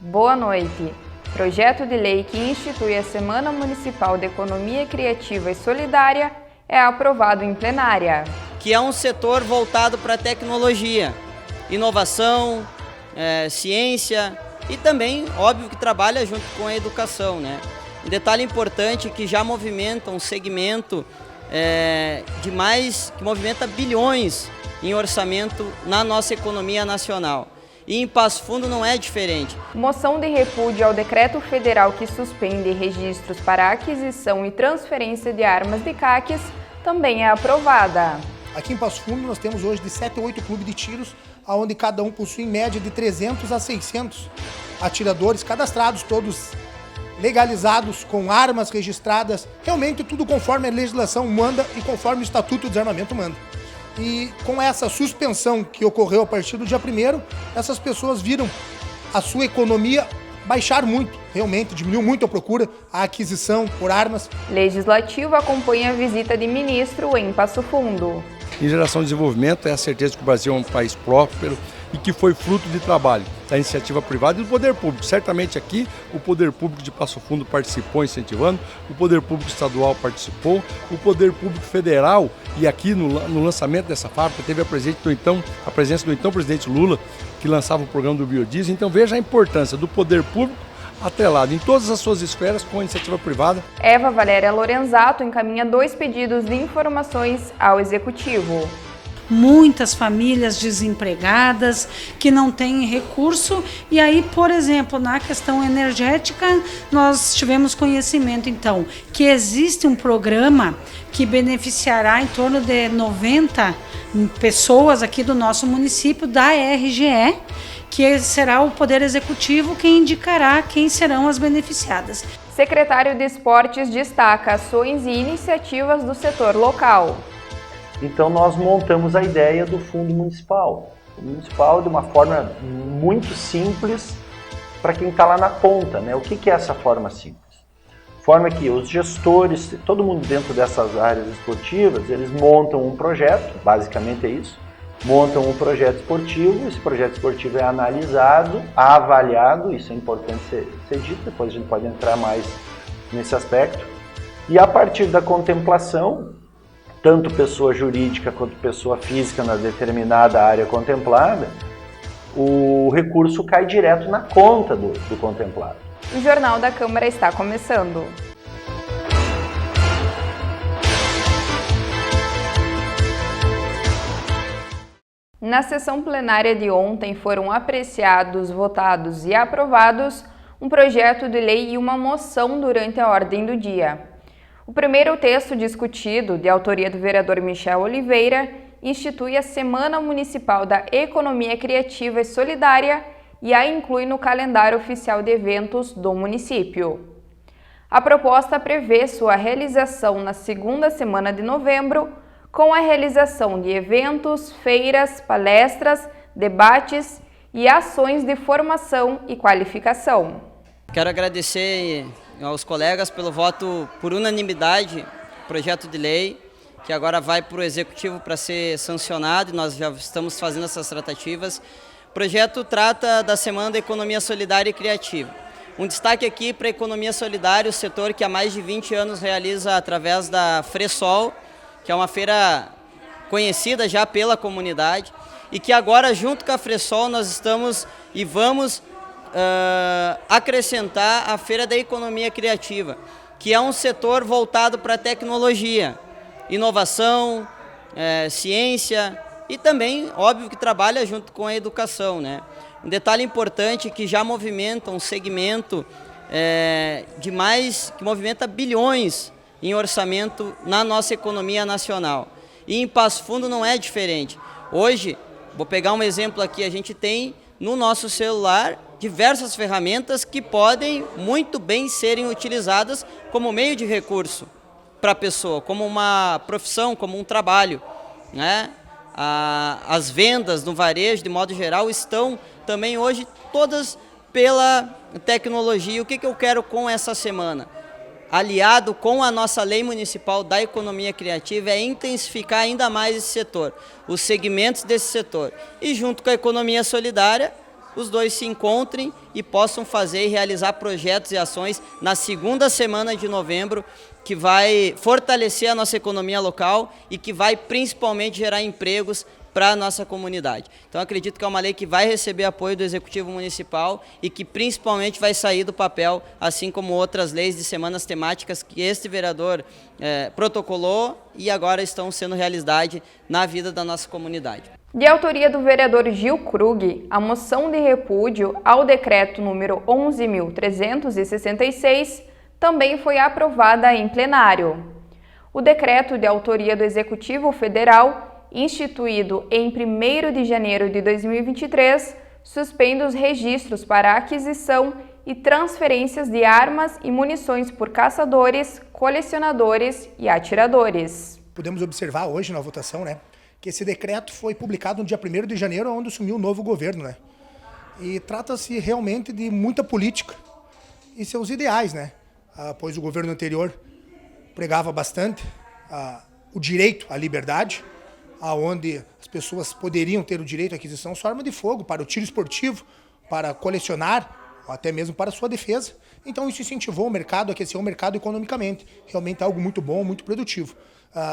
Boa noite. Projeto de lei que institui a Semana Municipal de Economia Criativa e Solidária é aprovado em plenária. Que é um setor voltado para a tecnologia, inovação, ciência e também, óbvio, que trabalha junto com a educação, né? Um detalhe importante que já movimenta um segmento que movimenta bilhões em orçamento na nossa economia nacional. E em Passo Fundo não é diferente. Moção de repúdio ao decreto federal que suspende registros para aquisição e transferência de armas de caques também é aprovada. Aqui em Passo Fundo nós temos hoje de 7 a 8 clubes de tiros, onde cada um possui em média de 300 a 600 atiradores cadastrados, todos legalizados, com armas registradas, realmente tudo conforme a legislação manda e conforme o Estatuto do Desarmamento manda. E com essa suspensão que ocorreu a partir do dia 1º, essas pessoas viram a sua economia baixar muito, realmente diminuiu muito a procura, a aquisição por armas. Legislativo acompanha a visita de ministro em Passo Fundo. Em geração de desenvolvimento é a certeza que o Brasil é um país próspero e que foi fruto de trabalho da iniciativa privada e do poder público. Certamente aqui o poder público de Passo Fundo participou incentivando, o poder público estadual participou, o poder público federal, e aqui no lançamento dessa fábrica teve a presença do então presidente Lula, que lançava o programa do biodiesel. Então veja a importância do poder público atrelado em todas as suas esferas com a iniciativa privada. Eva Valéria Lorenzato encaminha 2 pedidos de informações ao Executivo. Muitas famílias desempregadas que não têm recurso, e aí, por exemplo, na questão energética, nós tivemos conhecimento então que existe um programa que beneficiará em torno de 90 pessoas aqui do nosso município da RGE, que será o Poder Executivo quem indicará quem serão as beneficiadas. Secretário de Esportes destaca ações e iniciativas do setor local. Então nós montamos a ideia do Fundo Municipal. O Fundo Municipal de uma forma muito simples para quem está lá na ponta, né? O que é essa forma simples? Forma que os gestores, todo mundo dentro dessas áreas esportivas, eles montam um projeto, basicamente é isso, montam um projeto esportivo, esse projeto esportivo é analisado, avaliado, isso é importante ser dito, depois a gente pode entrar mais nesse aspecto, e a partir da contemplação, tanto pessoa jurídica quanto pessoa física na determinada área contemplada, o recurso cai direto na conta do contemplado. O Jornal da Câmara está começando. Na sessão plenária de ontem foram apreciados, votados e aprovados um projeto de lei e uma moção durante a ordem do dia. O primeiro texto discutido, de autoria do vereador Michel Oliveira, institui a Semana Municipal da Economia Criativa e Solidária e a inclui no calendário oficial de eventos do município. A proposta prevê sua realização na segunda semana de novembro, com a realização de eventos, feiras, palestras, debates e ações de formação e qualificação. Quero agradecer aos colegas pelo voto por unanimidade, projeto de lei, que agora vai para o Executivo para ser sancionado, e nós já estamos fazendo essas tratativas. O projeto trata da Semana da Economia Solidária e Criativa. Um destaque aqui para a economia solidária, o setor que há mais de 20 anos realiza através da Fresol, que é uma feira conhecida já pela comunidade, e que agora, junto com a Fresol, nós estamos e vamos acrescentar a Feira da Economia Criativa, que é um setor voltado para a tecnologia, inovação, ciência e também, óbvio, que trabalha junto com a educação, né? Um detalhe importante que já movimenta um segmento que movimenta bilhões em orçamento na nossa economia nacional. E em Passo Fundo não é diferente. Hoje, vou pegar um exemplo aqui, a gente tem no nosso celular diversas ferramentas que podem muito bem serem utilizadas como meio de recurso para a pessoa, como uma profissão, como um trabalho, né? As vendas no varejo, de modo geral, estão também hoje todas pela tecnologia. O que eu quero com essa semana? Aliado com a nossa lei municipal da economia criativa, é intensificar ainda mais esse setor, os segmentos desse setor. E junto com a economia solidária, os dois se encontrem e possam fazer e realizar projetos e ações na segunda semana de novembro, que vai fortalecer a nossa economia local e que vai principalmente gerar empregos para a nossa comunidade. Então acredito que é uma lei que vai receber apoio do Executivo Municipal e que principalmente vai sair do papel, assim como outras leis de semanas temáticas que este vereador protocolou e agora estão sendo realidade na vida da nossa comunidade. De autoria do vereador Gil Krug, a moção de repúdio ao decreto número 11.366 também foi aprovada em plenário. O decreto de autoria do Executivo Federal, instituído em 1º de janeiro de 2023, suspende os registros para aquisição e transferências de armas e munições por caçadores, colecionadores e atiradores. Podemos observar hoje na votação, que esse decreto foi publicado no dia 1º de janeiro, onde assumiu o novo governo, E trata-se realmente de muita política e seus ideais, Pois o governo anterior pregava bastante o direito à liberdade, aonde as pessoas poderiam ter o direito à aquisição de arma de fogo para o tiro esportivo, para colecionar, ou até mesmo para a sua defesa. Então isso incentivou o mercado, aqueceu o mercado economicamente. Realmente é algo muito bom, muito produtivo.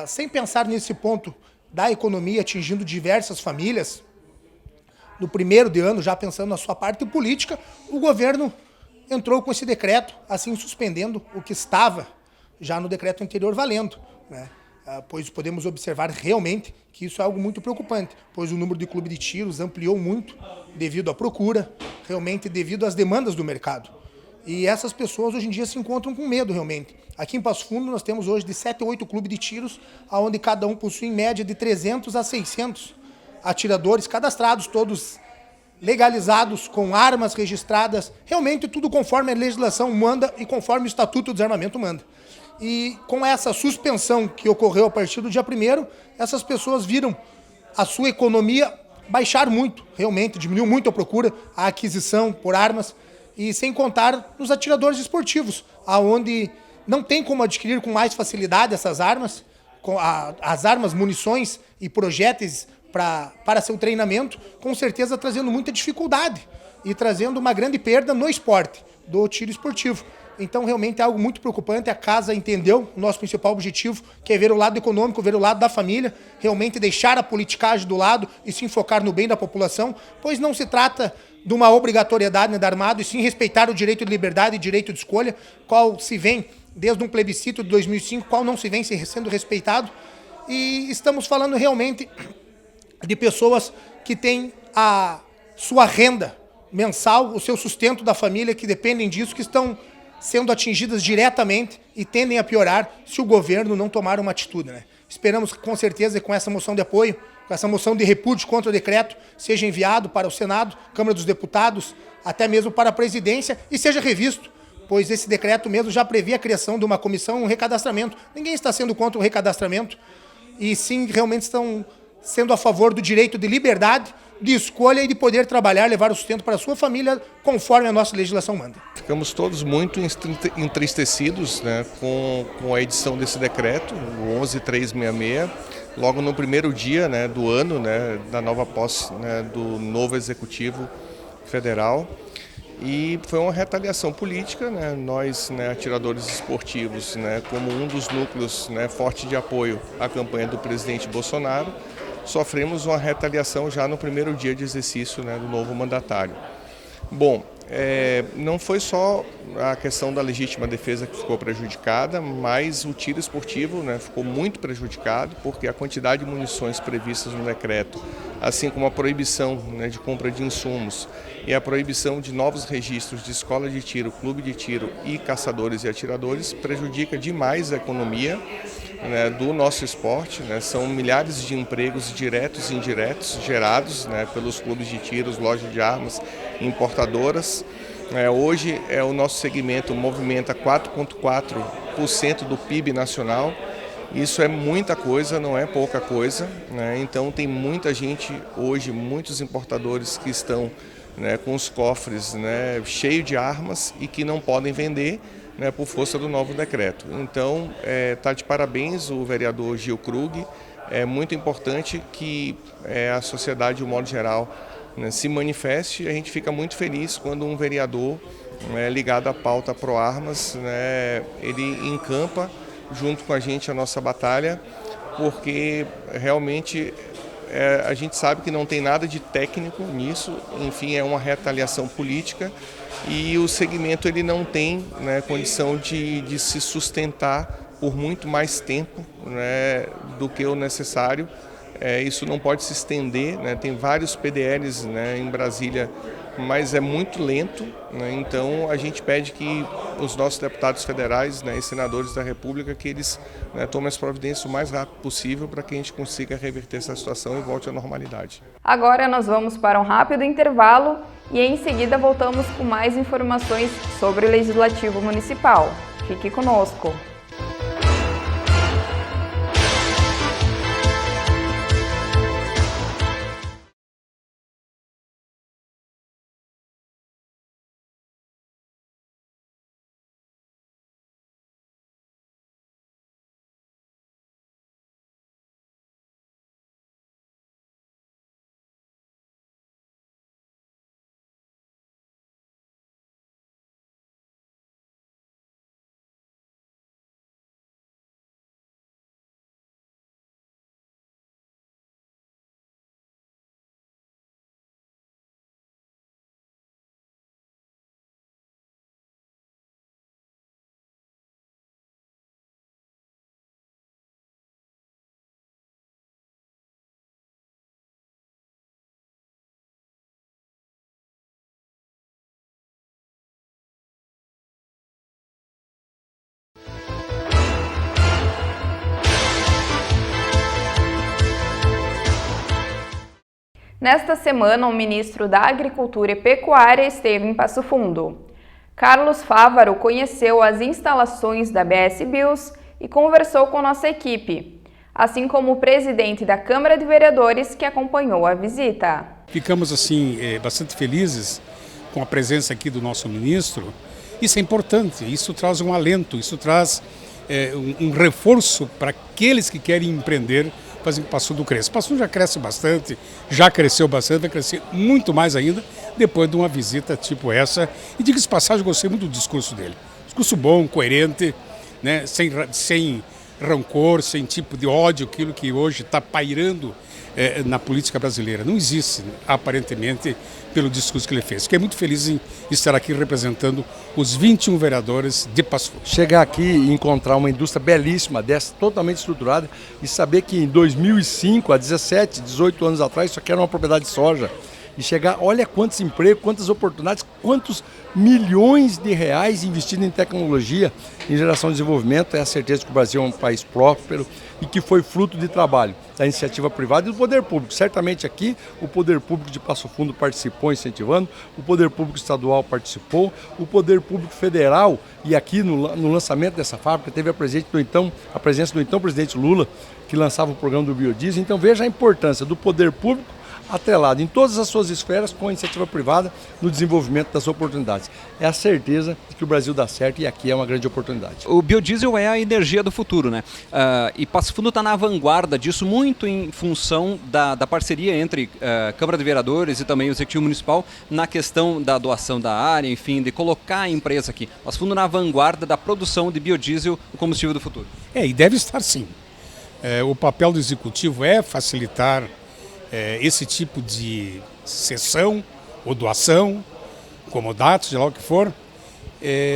Sem pensar nesse ponto da economia atingindo diversas famílias, no primeiro de ano, já pensando na sua parte política, o governo entrou com esse decreto, assim suspendendo o que estava já no decreto anterior valendo, Pois podemos observar realmente que isso é algo muito preocupante, pois o número de clubes de tiros ampliou muito devido à procura, realmente devido às demandas do mercado. E essas pessoas hoje em dia se encontram com medo realmente. Aqui em Passo Fundo nós temos hoje de 7 a 8 clubes de tiros, onde cada um possui em média de 300 a 600 atiradores cadastrados, todos legalizados, com armas registradas, realmente tudo conforme a legislação manda e conforme o Estatuto do Desarmamento manda. E com essa suspensão que ocorreu a partir do dia 1º, essas pessoas viram a sua economia baixar muito, realmente diminuiu muito a procura, a aquisição por armas, e sem contar nos atiradores esportivos, aonde não tem como adquirir com mais facilidade essas armas, as armas, munições e projéteis para seu treinamento, com certeza trazendo muita dificuldade e trazendo uma grande perda no esporte do tiro esportivo. Então, realmente é algo muito preocupante. A casa entendeu o nosso principal objetivo, que é ver o lado econômico, ver o lado da família, realmente deixar a politicagem do lado e se enfocar no bem da população, pois não se trata de uma obrigatoriedade da Armado, e sim respeitar o direito de liberdade e direito de escolha, qual se vem desde um plebiscito de 2005, qual não se vem sendo respeitado. E estamos falando realmente de pessoas que têm a sua renda mensal, o seu sustento da família, que dependem disso, que estão sendo atingidas diretamente e tendem a piorar se o governo não tomar uma atitude. Esperamos que, com certeza, com essa moção de apoio, com essa moção de repúdio contra o decreto, seja enviado para o Senado, Câmara dos Deputados, até mesmo para a presidência, e seja revisto, pois esse decreto mesmo já prevê a criação de uma comissão, um recadastramento. Ninguém está sendo contra o recadastramento, e sim realmente estão sendo a favor do direito de liberdade, de escolha e de poder trabalhar, levar o sustento para a sua família, conforme a nossa legislação manda. Ficamos todos muito entristecidos com a edição desse decreto, o 11.366, logo no primeiro dia do ano, da nova posse do novo Executivo Federal. E foi uma retaliação política, nós, atiradores esportivos, como um dos núcleos forte de apoio à campanha do presidente Bolsonaro, sofremos uma retaliação já no primeiro dia de exercício do novo mandatário. Bom, não foi só a questão da legítima defesa que ficou prejudicada, mas o tiro esportivo ficou muito prejudicado, porque a quantidade de munições previstas no decreto, assim como a proibição de compra de insumos e a proibição de novos registros de escola de tiro, clube de tiro e caçadores e atiradores, prejudica demais a economia do nosso esporte. São milhares de empregos diretos e indiretos gerados pelos clubes de tiros, lojas de armas, importadoras. Hoje o nosso segmento movimenta 4,4% do PIB nacional. Isso é muita coisa, não é pouca coisa. Então tem muita gente hoje, muitos importadores que estão com os cofres cheios de armas e que não podem vender por força do novo decreto. Então, está de parabéns o vereador Gil Krug. É muito importante que a sociedade, de um modo geral, né, se manifeste. A gente fica muito feliz quando um vereador ligado à pauta Proarmas, né, ele encampa junto com a gente a nossa batalha, porque realmente a gente sabe que não tem nada de técnico nisso, enfim, é uma retaliação política e o segmento ele não tem, né, condição de se sustentar por muito mais tempo, né, do que o necessário. Isso não pode se estender, né, tem vários PDLs, né, em Brasília, mas é muito lento, né, então a gente pede que os nossos deputados federais, né, e senadores da República, que eles, né, tomem as providências o mais rápido possível para que a gente consiga reverter essa situação e volte à normalidade. Agora nós vamos para um rápido intervalo e em seguida voltamos com mais informações sobre o Legislativo Municipal. Fique conosco! Nesta semana, o ministro da Agricultura e Pecuária esteve em Passo Fundo. Carlos Fávaro conheceu as instalações da BS Bios e conversou com nossa equipe, assim como o presidente da Câmara de Vereadores que acompanhou a visita. Ficamos assim bastante felizes com a presença aqui do nosso ministro. Isso é importante, isso traz um alento, isso traz um reforço para aqueles que querem empreender, fazem que Passo Fundo cresça. Passo Fundo já cresce bastante, já cresceu bastante, vai crescer muito mais ainda depois de uma visita tipo essa. E diga-se de passagem, eu gostei muito do discurso dele. Discurso bom, coerente, né? Sem rancor, sem tipo de ódio, aquilo que hoje está pairando na política brasileira. Não existe, aparentemente, pelo discurso que ele fez. Fiquei muito feliz em estar aqui representando os 21 vereadores de Passo Fundo. Chegar aqui e encontrar uma indústria belíssima dessa, totalmente estruturada, e saber que em 2005, há 17, 18 anos atrás, isso aqui era uma propriedade de soja. E chegar, olha quantos empregos, quantas oportunidades, quantos milhões de reais investidos em tecnologia, em geração de desenvolvimento. É a certeza que o Brasil é um país próspero e que foi fruto de trabalho da iniciativa privada e do poder público. Certamente aqui o poder público de Passo Fundo participou incentivando, o poder público estadual participou, o poder público federal, e aqui no lançamento dessa fábrica teve a presença do então presidente Lula, que lançava o programa do biodiesel. Então veja a importância do poder público atrelado em todas as suas esferas com a iniciativa privada no desenvolvimento das oportunidades. É a certeza de que o Brasil dá certo e aqui é uma grande oportunidade. O biodiesel é a energia do futuro, né? E Passo Fundo está na vanguarda disso, muito em função da parceria entre Câmara de Vereadores e também o Executivo Municipal na questão da doação da área, enfim, de colocar a empresa aqui. Passo Fundo na vanguarda da produção de biodiesel, o combustível do futuro. E deve estar sim. O papel do Executivo é facilitar esse tipo de cessão ou doação, comodato, seja lá o que for,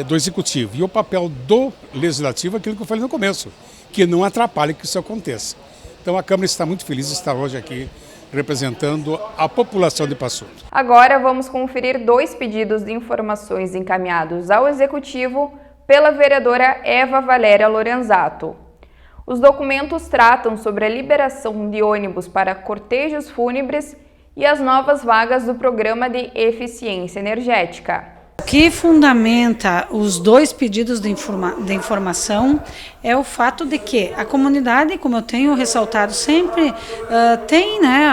do Executivo. E o papel do Legislativo é aquilo que eu falei no começo, que não atrapalhe que isso aconteça. Então a Câmara está muito feliz de estar hoje aqui representando a população de Passo Fundo. Agora vamos conferir 2 pedidos de informações encaminhados ao Executivo pela vereadora Eva Valéria Lorenzato. Os documentos tratam sobre a liberação de ônibus para cortejos fúnebres e as novas vagas do Programa de Eficiência Energética. O que fundamenta os 2 pedidos de informação é o fato de que a comunidade, como eu tenho ressaltado sempre, tem, né,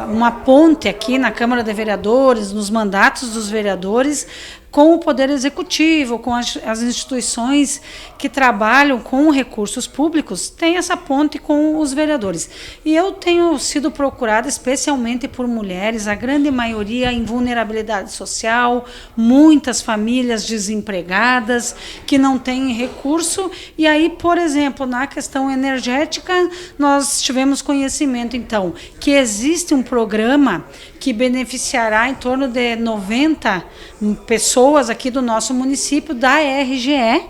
uma ponte aqui na Câmara de Vereadores, nos mandatos dos vereadores, com o Poder Executivo, com as instituições que trabalham com recursos públicos, tem essa ponte com os vereadores. E eu tenho sido procurada especialmente por mulheres, a grande maioria em vulnerabilidade social, muitas famílias desempregadas, que não têm recurso. E aí, por exemplo, na questão energética, nós tivemos conhecimento, então, que existe um programa que beneficiará em torno de 90 pessoas aqui do nosso município, da RGE,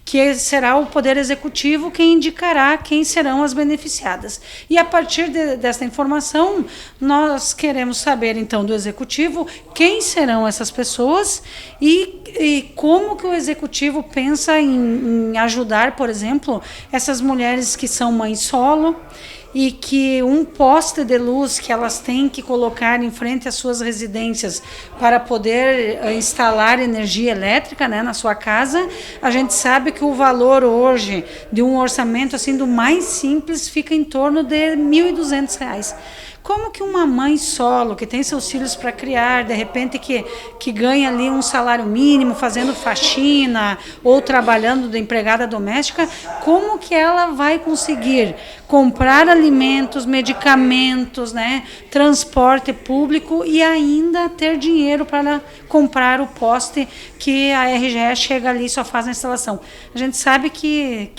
que será o Poder Executivo quem indicará quem serão as beneficiadas. E a partir dessa informação, nós queremos saber, então, do Executivo quem serão essas pessoas e como que o Executivo pensa em ajudar, por exemplo, essas mulheres que são mães solo, e que um poste de luz que elas têm que colocar em frente às suas residências para poder instalar energia elétrica, né, na sua casa, a gente sabe que o valor hoje de um orçamento assim do mais simples fica em torno de R$ 1.200. Como que uma mãe solo, que tem seus filhos para criar, de repente que ganha ali um salário mínimo, fazendo faxina ou trabalhando de empregada doméstica, como que ela vai conseguir comprar alimentos, medicamentos, né, transporte público e ainda ter dinheiro para comprar o poste que a RGE chega ali e só faz a instalação? A gente sabe que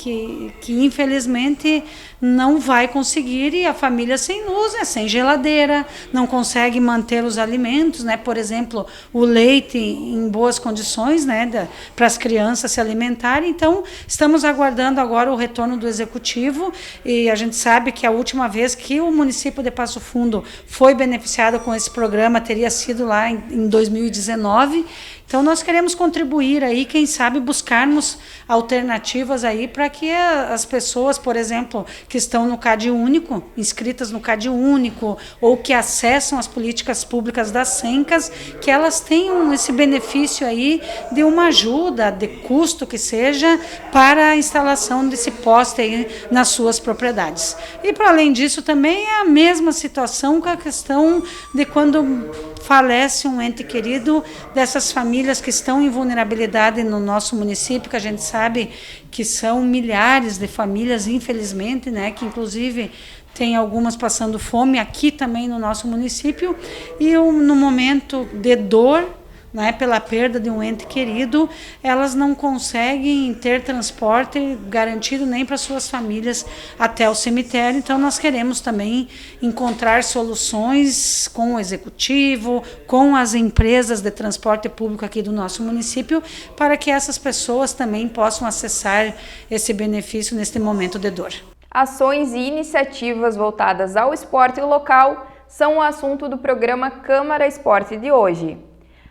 infelizmente não vai conseguir, e a família sem luz, sem geladeira, não consegue manter os alimentos, né? Por exemplo, o leite em boas condições, né, para as crianças se alimentarem. Então, estamos aguardando agora o retorno do Executivo, e a gente sabe que a última vez que o município de Passo Fundo foi beneficiado com esse programa teria sido lá em 2019. Então, nós queremos contribuir aí, quem sabe buscarmos alternativas aí para que as pessoas, por exemplo, que estão no CAD Único, inscritas no CAD Único, ou que acessam as políticas públicas das SENCAS, que elas tenham esse benefício aí de uma ajuda, de custo que seja, para a instalação desse poste aí nas suas propriedades. E, para além disso, também é a mesma situação com a questão de quando falece um ente querido, dessas famílias que estão em vulnerabilidade no nosso município, que a gente sabe que são milhares de famílias, infelizmente, né, que inclusive tem algumas passando fome aqui também no nosso município, e no momento de dor, né, pela perda de um ente querido, elas não conseguem ter transporte garantido nem para suas famílias até o cemitério. Então, nós queremos também encontrar soluções com o Executivo, com as empresas de transporte público aqui do nosso município, para que essas pessoas também possam acessar esse benefício neste momento de dor. Ações e iniciativas voltadas ao esporte local são o assunto do programa Câmara Esporte de hoje.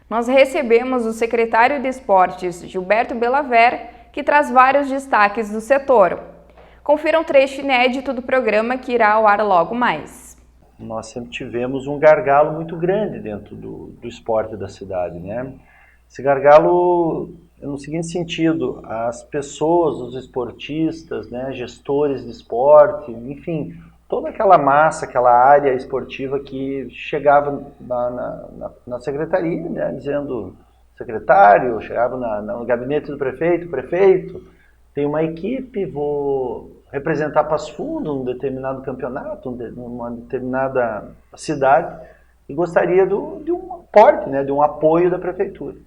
Nós recebemos o secretário de Esportes, Gilberto Belaver, que traz vários destaques do setor. Confira um trecho inédito do programa que irá ao ar logo mais. Nós sempre tivemos um gargalo muito grande dentro do esporte da cidade, né? Esse gargalo é no seguinte sentido: as pessoas, os esportistas, né, gestores de esporte, enfim, toda aquela massa, aquela área esportiva que chegava na secretaria, né, dizendo secretário, chegava no gabinete do prefeito, tem uma equipe, vou representar Passo Fundo num determinado campeonato, numa determinada cidade, e gostaria de um aporte, né, de um apoio da prefeitura.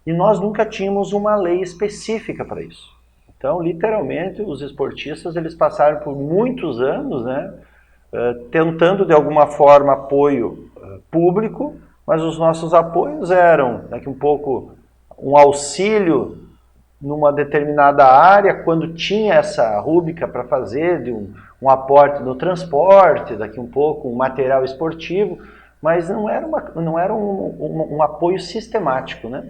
E nós nunca tínhamos uma lei específica para isso. Então, literalmente, os esportistas eles passaram por muitos anos, né, tentando de alguma forma apoio público, mas os nossos apoios eram, daqui um pouco, um auxílio numa determinada área, quando tinha essa rúbrica para fazer, de um aporte no transporte, daqui um pouco um material esportivo, mas não era um apoio sistemático, né?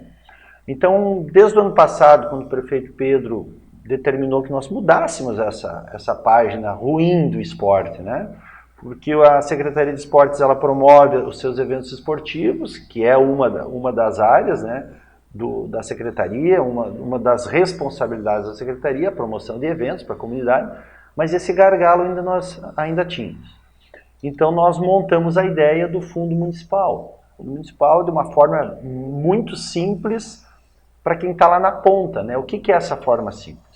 Então, desde o ano passado, quando o prefeito Pedro determinou que nós mudássemos essa página ruim do esporte, né? Porque a Secretaria de Esportes ela promove os seus eventos esportivos, que é uma das áreas, né, da Secretaria, uma das responsabilidades da Secretaria, a promoção de eventos para a comunidade, mas esse gargalo nós ainda tínhamos. Então nós montamos a ideia do Fundo Municipal. O Fundo Municipal, de uma forma muito simples, para quem está lá na ponta, né? O que é essa forma simples?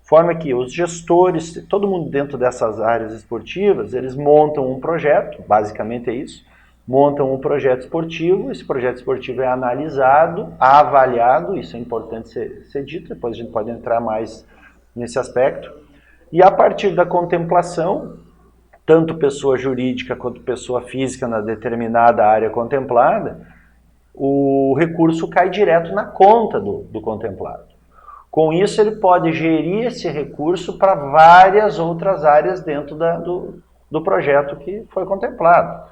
Forma que os gestores, todo mundo dentro dessas áreas esportivas, eles montam um projeto, basicamente é isso, montam um projeto esportivo, esse projeto esportivo é analisado, avaliado, isso é importante ser dito, depois a gente pode entrar mais nesse aspecto, e a partir da contemplação, tanto pessoa jurídica quanto pessoa física na determinada área contemplada, o recurso cai direto na conta do contemplado. Com isso, ele pode gerir esse recurso para várias outras áreas dentro do projeto que foi contemplado,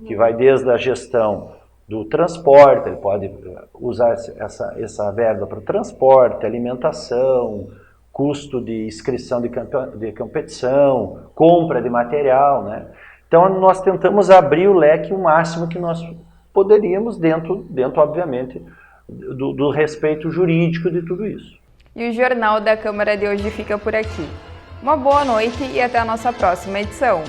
que vai desde a gestão do transporte, ele pode usar essa verba para transporte, alimentação, custo de inscrição de competição, compra de material, né? Então, nós tentamos abrir o leque o máximo que nós poderíamos dentro obviamente, do respeito jurídico de tudo isso. E o Jornal da Câmara de hoje fica por aqui. Uma boa noite e até a nossa próxima edição.